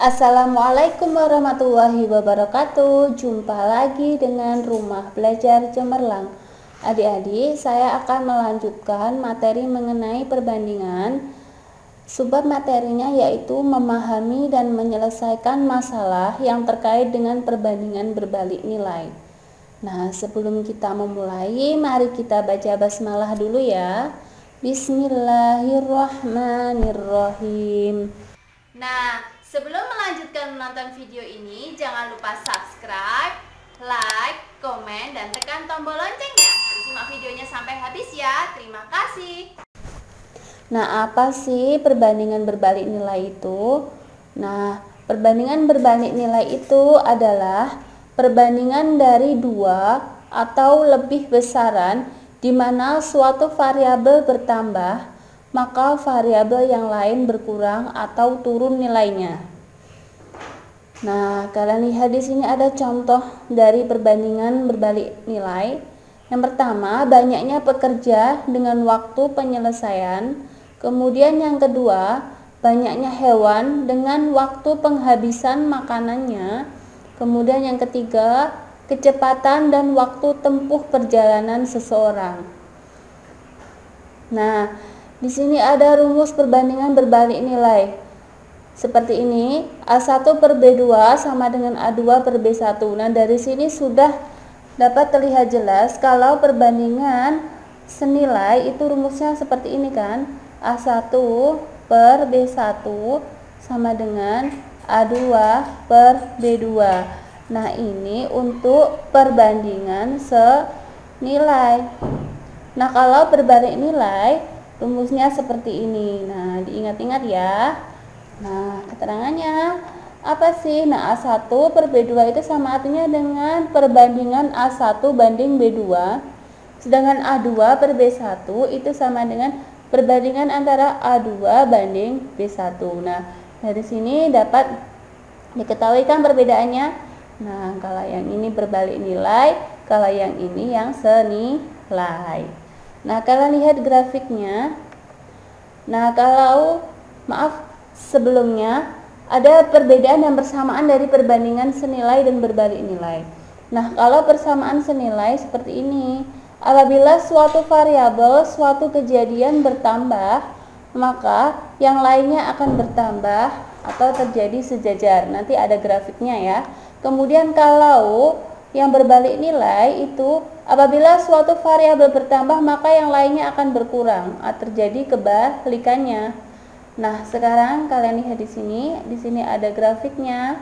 Assalamualaikum warahmatullahi wabarakatuh. Jumpa lagi dengan Rumah Belajar Cemerlang. Adik-adik, saya akan melanjutkan materi mengenai perbandingan. Subbab materinya yaitu memahami dan menyelesaikan masalah yang terkait dengan perbandingan berbalik nilai. Nah, sebelum kita memulai, mari kita baca basmalah dulu ya. Bismillahirrahmanirrahim. Nah, sebelum melanjutkan menonton video ini, jangan lupa subscribe, like, komen, dan tekan tombol loncengnya. Simak videonya sampai habis ya. Terima kasih. Nah, apa sih perbandingan berbalik nilai itu? Nah, perbandingan berbalik nilai itu adalah perbandingan dari dua atau lebih besaran di mana suatu variabel bertambah, maka variabel yang lain berkurang atau turun nilainya. Nah, kalian lihat di sini ada contoh dari perbandingan berbalik nilai. Yang pertama, banyaknya pekerja dengan waktu penyelesaian. Kemudian yang kedua, banyaknya hewan dengan waktu penghabisan makanannya. Kemudian yang ketiga, kecepatan dan waktu tempuh perjalanan seseorang. Nah, di sini ada rumus perbandingan berbalik nilai. Seperti ini, A1 per B2 sama dengan A2 per B1. Nah, dari sini sudah dapat terlihat jelas kalau perbandingan senilai itu rumusnya seperti ini kan. A1 per B1 sama dengan A2 per B2. Nah, ini untuk perbandingan senilai. Nah, kalau berbalik nilai, rumusnya seperti ini. Nah, diingat-ingat ya. Nah, keterangannya apa sih? Nah, A1 per B2 itu sama artinya dengan perbandingan A1 banding B2. Sedangkan A2 per B1 itu sama dengan perbandingan antara A2 banding B1. Nah, dari sini dapat diketahui kan perbedaannya. Nah, kalau yang ini berbalik nilai, kalau yang ini yang senilai. Nah, kalian lihat grafiknya. Nah, kalau sebelumnya ada perbedaan dan persamaan dari perbandingan senilai dan berbalik nilai. Nah, kalau persamaan senilai seperti ini. Apabila suatu variabel, suatu kejadian bertambah, maka yang lainnya akan bertambah atau terjadi sejajar. Nanti ada grafiknya ya. Kemudian kalau yang berbalik nilai itu apabila suatu variabel bertambah, maka yang lainnya akan berkurang. Terjadi kebalikannya. Nah, sekarang kalian lihat di sini ada grafiknya.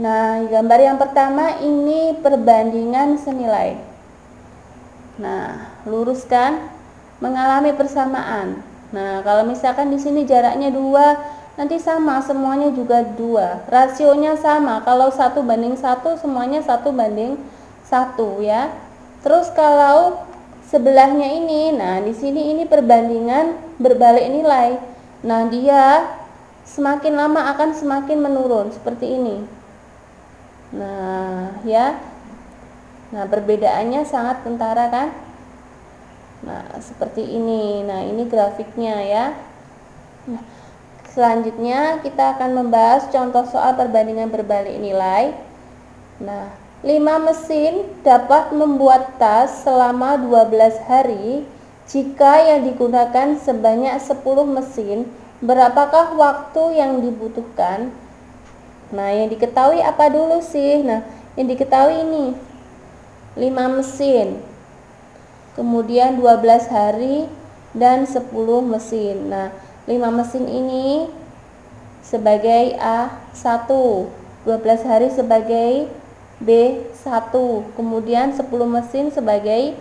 Nah, gambar yang pertama ini perbandingan senilai. Nah, luruskan mengalami persamaan. Nah, kalau misalkan di sini jaraknya 2, nanti sama semuanya juga 2. Rasionya sama. Kalau 1 banding 1 semuanya 1 banding 1 ya. Terus kalau sebelahnya ini, nah di sini ini perbandingan berbalik nilai. Nah, dia semakin lama akan semakin menurun seperti ini. Nah, ya. Nah, perbedaannya sangat kentara kan? Nah, seperti ini. Nah, ini grafiknya ya. Nah, selanjutnya kita akan membahas contoh soal perbandingan berbalik nilai. Nah, 5 mesin dapat membuat tas selama 12 hari. Jika yang digunakan sebanyak 10 mesin, berapakah waktu yang dibutuhkan? Nah, yang diketahui apa dulu sih? Nah, yang diketahui ini 5 mesin, kemudian 12 hari dan 10 mesin. Nah, 5 mesin ini sebagai A1, 12 hari sebagai B1, kemudian 10 mesin sebagai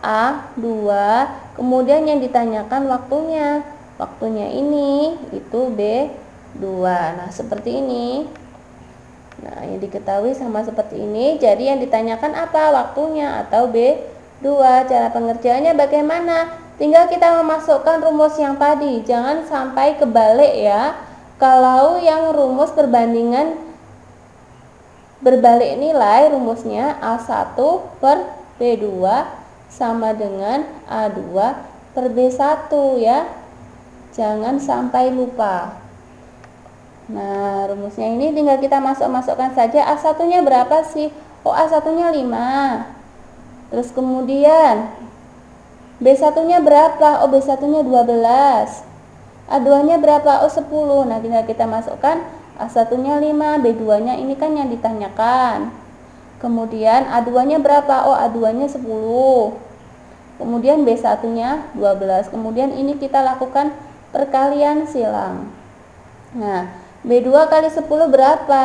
A2. Kemudian yang ditanyakan waktunya. Waktunya ini itu B2. Nah, seperti ini. Nah, yang diketahui sama seperti ini. Jadi yang ditanyakan apa? Waktunya atau B2. Cara pengerjaannya bagaimana? Tinggal kita memasukkan rumus yang tadi. Jangan sampai kebalik ya. Kalau yang rumus perbandingan berbalik nilai, rumusnya A1 per B2 sama dengan A2 per B1 ya. Jangan sampai lupa. Nah, rumusnya ini tinggal kita masukkan saja. A1-nya berapa sih? Oh, A1-nya 5. Terus kemudian B1-nya berapa? Oh, B1-nya 12. A2-nya berapa? Oh, 10. Nah, tinggal kita masukkan. A1-nya 5, B2-nya ini kan yang ditanyakan. Kemudian A2-nya berapa? Oh, A2-nya 10. Kemudian B1-nya 12. Kemudian ini kita lakukan perkalian silang. Nah, B2 kali 10 berapa?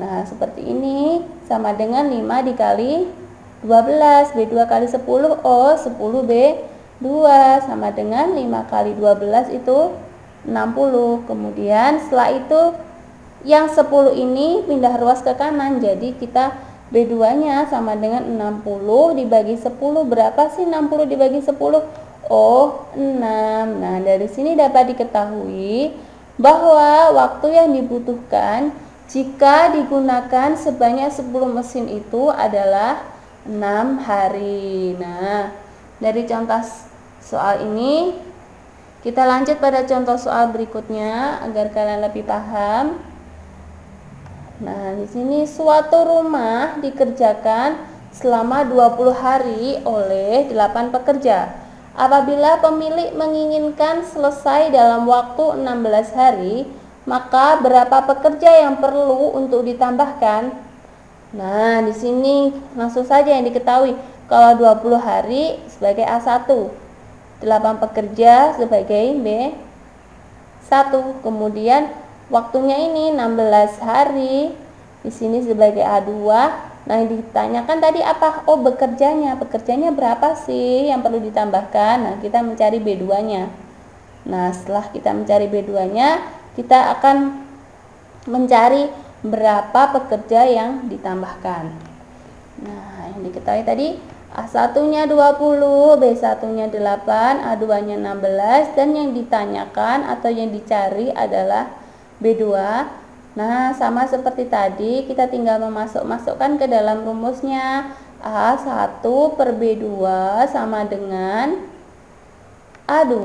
Nah, seperti ini sama dengan 5 dikali 12. B2 kali 10, oh 10B2 sama dengan 5 kali 12 itu 60. Kemudian setelah itu yang 10 ini pindah ruas ke kanan. Jadi kita B2-nya sama dengan 60 dibagi 10. Berapa sih 60 dibagi 10? Oh, 6. Nah, dari sini dapat diketahui bahwa waktu yang dibutuhkan jika digunakan sebanyak 10 mesin itu adalah 6 hari. Nah, dari contoh soal ini kita lanjut pada contoh soal berikutnya agar kalian lebih paham. Nah, di sini suatu rumah dikerjakan selama 20 hari oleh 8 pekerja. Apabila pemilik menginginkan selesai dalam waktu 16 hari, maka berapa pekerja yang perlu untuk ditambahkan? Nah, di sini langsung saja yang diketahui. Kalau 20 hari sebagai A1, 8 pekerja sebagai B1. Kemudian waktunya ini 16 hari. Di sini sebagai A2. Nah, yang ditanyakan tadi apa? Oh, bekerjanya. Bekerjanya berapa sih yang perlu ditambahkan? Nah, kita mencari B2-nya. Nah, setelah kita mencari B2-nya, kita akan mencari berapa pekerja yang ditambahkan. Nah, yang diketahui tadi A1-nya 20, B1-nya 8, A2-nya 16, dan yang ditanyakan atau yang dicari adalah B2. Nah, sama seperti tadi, kita tinggal masukkan ke dalam rumusnya. A1 per B2 sama dengan A2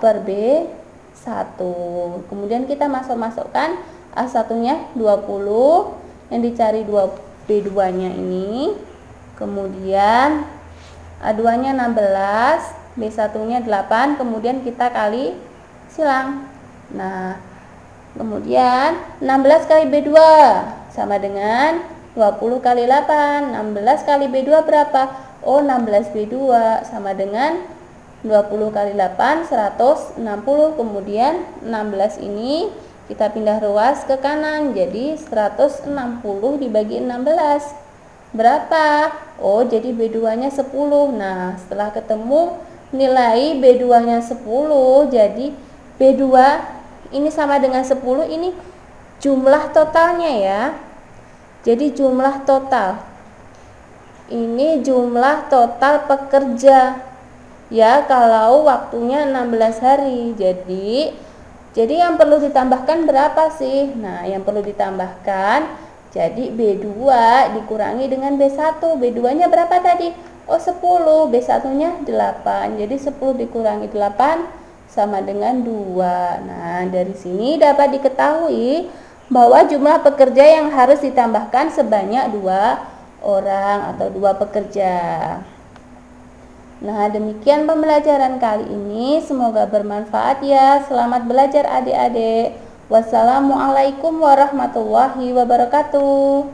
per B1. Kemudian kita masukkan A1-nya 20, yang dicari B2-nya ini. Kemudian A2-nya 16, B1-nya 8, kemudian kita kali silang. Nah, kemudian 16 kali B2 sama dengan 20 kali 8. 16 kali B2 berapa? Oh, 16 B2 sama dengan 20 kali 8, 160. Kemudian 16 ini kita pindah ruas ke kanan. Jadi 160 dibagi 16. Berapa? Oh, jadi B2-nya 10. Nah, setelah ketemu nilai B2-nya 10, jadi B2 ini sama dengan 10, ini jumlah totalnya ya. Jadi jumlah total. Ini jumlah total pekerja. Ya, kalau waktunya 16 hari. Jadi yang perlu ditambahkan berapa sih? Nah, yang perlu ditambahkan jadi B2 dikurangi dengan B1. B2-nya berapa tadi? Oh, 10. B1-nya 8. Jadi 10 dikurangi 8 sama dengan 2. Nah, dari sini dapat diketahui bahwa jumlah pekerja yang harus ditambahkan sebanyak 2 orang atau 2 pekerja. Nah, demikian pembelajaran kali ini. Semoga bermanfaat ya. Selamat belajar adik-adik. Wassalamualaikum warahmatullahi wabarakatuh.